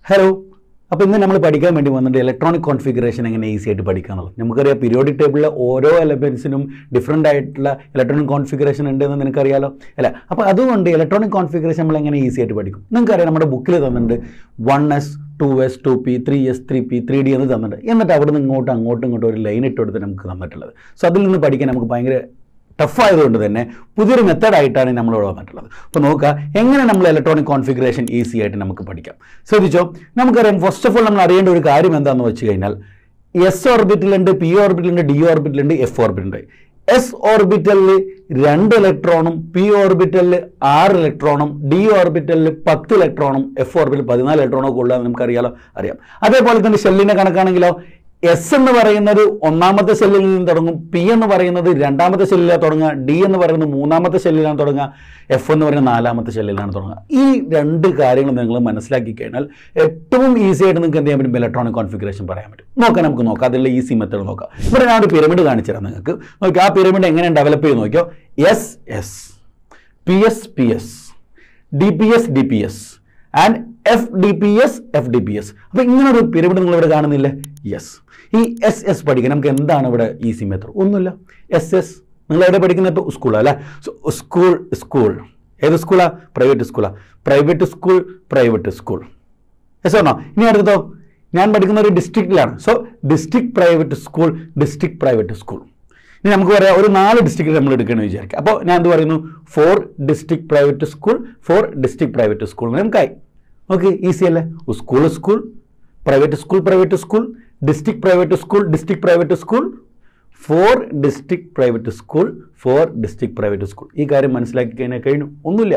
Hello. അപ്പോൾ ഇന്ന് നമ്മൾ പഠിക്കാൻ വേണ്ടി വന്നിട്ട് ഇലക്ട്രോണിക് കോൺഫിഗറേഷൻ എങ്ങനെ ഈസി ആയിട്ട് പഠിക്കാനുള്ളത്. നമുക്കറിയാം പീരിയോഡിക് ടേബിളിലെ ഓരോ എലമെൻസിനും ഡിഫറെൻ്റ് ആയിട്ടുള്ള ഇലക്ട്രോണിക് കോൺഫിഗറേഷൻ ഉണ്ടെന്ന് നിനക്കറിയാലോ അല്ലേ. അപ്പോൾ അതുകൊണ്ട് ഇലക്ട്രോണിക് കോൺഫിഗറേഷൻ നമ്മൾ എങ്ങനെ ഈസി ആയിട്ട് പഠിക്കും. നിങ്ങൾക്കറിയാം നമ്മുടെ ബുക്കിൽ തന്നിട്ടുണ്ട് 1s 2s 2p 3s 3p 3d എന്ന് തന്നിട്ടുണ്ട്. എന്നിട്ട് അവിടെ നിന്ന് അങ്ങോട്ടും ഒരു ലൈൻ ഇട്ട് കൊടുത്ത് നമുക്ക് തന്നിട്ടുള്ളത്. സോ അതിൽ നിന്ന് പഠിക്കാൻ നമുക്ക് ഭയങ്കര ടഫായതുകൊണ്ട് തന്നെ പുതിയൊരു മെത്തേഡായിട്ടാണ് നമ്മളിവിടെ വന്നിട്ടുള്ളത്. അപ്പോൾ നോക്കുക എങ്ങനെ നമ്മൾ ഇലക്ട്രോണിക് കോൺഫിഗറേഷൻ ഈസി ആയിട്ട് നമുക്ക് പഠിക്കാം. ശ്രദ്ധിച്ചോ, നമുക്കറിയാം ഫസ്റ്റ് ഓഫ് ഓൾ നമ്മൾ അറിയേണ്ട ഒരു കാര്യം എന്താണെന്ന് വെച്ച് കഴിഞ്ഞാൽ എസ് ഓർബിറ്റലുണ്ട്, പി ഓർബിറ്റലുണ്ട്, ഡി ഓർബിറ്റലുണ്ട്, എഫ് ഓർബിറ്റലുണ്ട്. എസ് ഓർബിറ്റലിൽ 2 ഇലക്ട്രോണും, പി ഓർബിറ്റലിൽ 6 ഇലക്ട്രോണും, ഡി ഓർബിറ്റലിൽ 10 ഇലക്ട്രോണും, എഫ് ഓർബിറ്റലിൽ 14 ഇലക്ട്രോണൊക്കെ ഉള്ളതെന്ന് നമുക്കറിയാം. അതേപോലെ തന്നെ ഷെല്ലിൻ്റെ കണക്കാണെങ്കിലോ എസ് എന്ന് പറയുന്നത് 1ാമത്തെ സെല്ലിൽ നിന്ന് തുടങ്ങും, പി എന്ന് പറയുന്നത് 2ാമത്തെ സെല്ലിലാണ് തുടങ്ങുക, ഡി എന്ന് പറയുന്നത് 3ാമത്തെ സെല്ലിലാണ് തുടങ്ങുക, എഫ് എന്ന് പറയുന്നത് 4ാമത്തെ സെല്ലിലാണ് തുടങ്ങുക. ഈ 2 കാര്യങ്ങൾ നിങ്ങൾ മനസ്സിലാക്കി കഴിഞ്ഞാൽ ഏറ്റവും ഈസി ആയിട്ട് നിങ്ങൾക്ക് എന്ത് ചെയ്യാൻ പറ്റും, ഇലക്ട്രോണിക് കോൺഫിഗറേഷൻ പറയാൻ പറ്റും. നമുക്ക് നോക്കാം, അതിലുള്ള ഈസി മെത്തേഡ് നോക്കാം. ഇവിടെ ഞാനൊരു പിരമിഡ് കാണിച്ചു തരാം നിങ്ങൾക്ക്. നോക്കി ആ പിരമിഡ് എങ്ങനെ ഡെവലപ്പ് ചെയ്ത് നോക്കിയോ. S S, P S P S, D P S D P S and F D P S F D P S. അപ്പോൾ ഇങ്ങനൊരു പിരമിഡ് നിങ്ങൾ ഇവിടെ കാണുന്നില്ലേ. യെസ്, ഈ എസ് എസ് പഠിക്കാൻ നമുക്ക് എന്താണ് ഇവിടെ ഈസി മെത്തേഡ്? ഒന്നുമില്ല. എസ് എസ് നിങ്ങൾ എവിടെ പഠിക്കുന്നത്? ഇപ്പോൾ സ്കൂളാണ് അല്ലേ. സ്കൂൾ ഏത് സ്കൂളാണ്? Private school. യെസ് ആണോ? ഇനി അടുത്തോ, ഞാൻ പഠിക്കുന്ന ഒരു ഡിസ്ട്രിക്റ്റിലാണ്. So district private school. ഇനി നമുക്ക് പറയാം ഒരു 4 ഡിസ്ട്രിക്റ്റ് നമ്മൾ എടുക്കണമെന്ന് വിചാരിക്കുക. അപ്പോൾ ഞാൻ എന്ത് പറയുന്നു, 4 ഡിസ്ട്രിക്ട് പ്രൈവറ്റ് സ്കൂൾ നമുക്കായി. ഓക്കെ, ഈസി അല്ലേ. School, private school, district private school, 4 district private school. ഈ കാര്യം മനസ്സിലാക്കി കഴിഞ്ഞു. ഒന്നുമില്ല.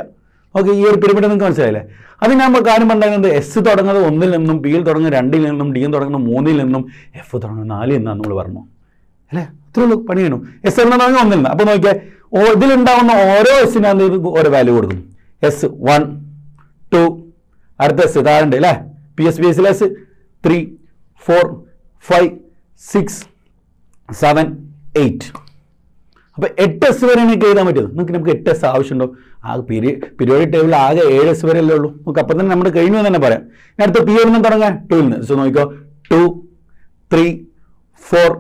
ഓക്കെ, ഈ ഒരു പിരമിഡ് നിങ്ങൾക്ക് മനസ്സിലായില്ലേ. അത് ഞാൻ കാര്യം പറയുന്നത് എസ് തുടങ്ങുന്നത് 1ൽ നിന്നും, പിയിൽ തുടങ്ങുന്നത് 2ൽ നിന്നും, ഡിയും തുടങ്ങുന്നത് 3ൽ നിന്നും, എഫ് തുടങ്ങുന്നത് 4ൽ നിന്നാണ് നമ്മൾ പറഞ്ഞു അല്ലേ. അത്രേ ഉള്ളൂ, പണി ചെയ്യണം. എസ് എന്ന് തുടങ്ങി 1ൽ നിന്ന്. അപ്പോൾ നോക്കിയാൽ ഇതിലുണ്ടാവുന്ന ഓരോ എസ്സിനാണ് ഓരോ വാല്യൂ കൊടുക്കും. എസ് 1 2, അടുത്ത എസ് താഴുണ്ട് അല്ലേ. P S S 3 4 5 6 7 8. അപ്പോൾ 8 എസ് വരെ എനിക്ക് എഴുതാൻ പറ്റുന്നത്. നമുക്ക് 8 എസ് ആവശ്യമുണ്ടോ? ആ പീരിയോഡിക് ടേബിളിൽ ആകെ 7 എസ് വരെ അല്ലേ ഉള്ളൂ. നമുക്ക് അപ്പം തന്നെ നമ്മൾ കഴിഞ്ഞു എന്ന് തന്നെ പറയാം. ഇനി അടുത്ത പി നിന്ന് തുടങ്ങാൻ 2ൽ നിന്ന്. സോ നോക്കിക്കോ 2 3 4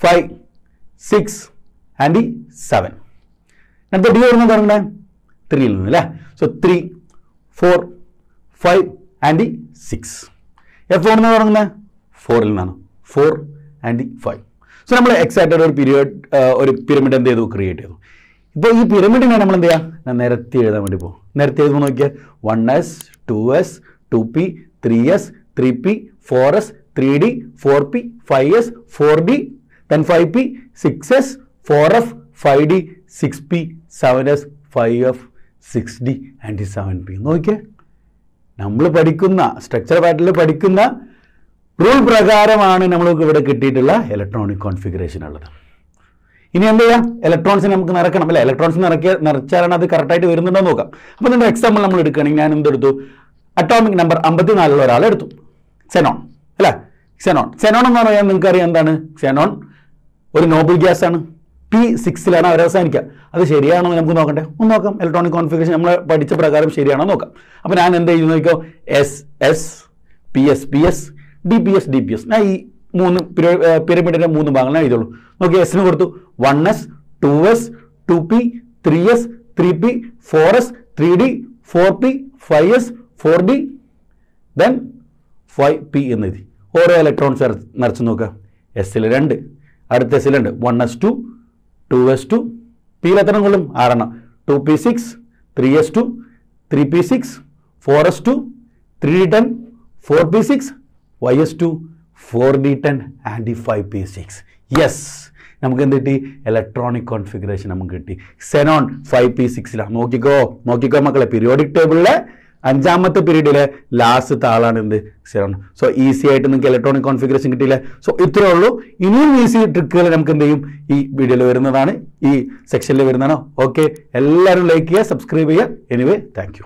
5 6 ആൻഡ് 7. അടുത്ത ഡി നിന്ന് തുടങ്ങണേ 3ൽ നിന്ന് അല്ലേ. So 3 4 5 and 6. എഫ് നിന്ന് തുടങ്ങുന്നത് 4ൽ നിന്നാണ്. 4 ആൻഡ് 5. സോ നമ്മൾ എക്സാക്റ്റ് ഒരു പിരമിഡ് എന്ത് ചെയ്തു, ക്രിയേറ്റ് ചെയ്തു. ഇപ്പോൾ ഈ പിരമിഡിനെ നമ്മൾ എന്ത് ചെയ്യാം, ഞാൻ നിരത്തി എഴുതാൻ വേണ്ടി പോകും. നിരത്തി എഴുതുമ്പോൾ നോക്കിയാൽ 1s 2s 2p 3s 3p 4s 3d 4p 5s 4d then 5p 6s 4f 5d 6p 7s 5f 6d and 7p. നോക്കിയേ, നമ്മൾ പഠിക്കുന്ന സ്ട്രക്ചർ പാറ്റേണിൽ പഠിക്കുന്ന റൂൾ പ്രകാരമാണ് നമ്മൾക്ക് ഇവിടെ കിട്ടിയിട്ടുള്ള ഇലക്ട്രോണിക് കോൺഫിഗറേഷൻ ഉള്ളത്. ഇനി എന്ത് ചെയ്യാം, ഇലക്ട്രോൺസിനെ നമുക്ക് നിറക്കണം അല്ലേ. ഇലക്ട്രോൺസ് നിറച്ചാലാണ് അത് കറക്റ്റായിട്ട് വരുന്നുണ്ടോ നോക്കാം. അപ്പോൾ ഇതിൻ്റെ എക്സാമ്പിൾ നമ്മൾ എടുക്കുകയാണെങ്കിൽ ഞാൻ എന്തെടുത്തു, അറ്റോമിക് നമ്പർ 54 ഒരാളെ എടുത്തു. സെനോൺ അല്ലേ. സെനോൺ എന്ന് പറയാൻ നിങ്ങൾക്കറിയാം എന്താണ്. സെനോൺ ഒരു നോബിൾ ഗ്യാസ് ആണ്. P6ലാണ് അവർ അവസാനിക്കുക. അത് ശരിയാണോ നമുക്ക് നോക്കണ്ടേ? ഒന്ന് നോക്കാം. ഇലക്ട്രോണിക് കോൺഫിഗറേഷൻ നമ്മൾ പഠിച്ച പ്രകാരം ശരിയാണോ നോക്കാം. അപ്പോൾ ഞാൻ എന്ത് ചെയ്യുന്നു നോക്കിയോ, S S P S D P S. ഞാൻ ഈ 3 പിരമിഡിൻ്റെ 3 ഭാഗങ്ങൾ എഴുതുള്ളൂ. നോക്കി, എസിന് കൊടുത്തു 1s 2s 2p 3s 3p 4s 3d 4p 5s 4d then 5p എന്ന് എഴുതി. ഓരോ ഇലക്ട്രോൺസ് നിറച്ച് നോക്കുക. എസിൽ 2, അടുത്ത എസിലുണ്ട് 1s2 2s2, പിയിൽ എത്ര കൊള്ളും 6 2p6 3s2 3p6 4s2 3d10 4p6 ys2 4d10 and 5p6. Yes, നമുക്ക് എന്ത് കിട്ടി, ഇലക്ട്രോണിക് കോൺഫിഗറേഷൻ നമുക്ക് കിട്ടി. സെനോൺ 5p6ലാണ്. നോക്കിക്കോ മക്കളെ, പീരിയോഡിക് ടേബിളിലെ 5ാമത്തെ പീരീഡിലെ ലാസ്റ്റ് ആളാണ് എന്ത്, സെനോൺ. സോ ഈസി ആയിട്ട് നിങ്ങൾക്ക് ഇലക്ട്രോണിക് കോൺഫിഗറേഷൻ കിട്ടിയില്ലേ. സോ ഇത്രേ ഉള്ളൂ. ഇനിയും ഈസി ട്രിക്കുകൾ നമുക്ക് എന്ത് ചെയ്യും, ഈ വീഡിയോയിൽ വരുന്നതാണ്, ഈ സെക്ഷനിൽ വരുന്നതാണ്. ഓക്കെ, എല്ലാവരും ലൈക്ക് ചെയ്യുക, സബ്സ്ക്രൈബ് ചെയ്യുക. Anyway thank you.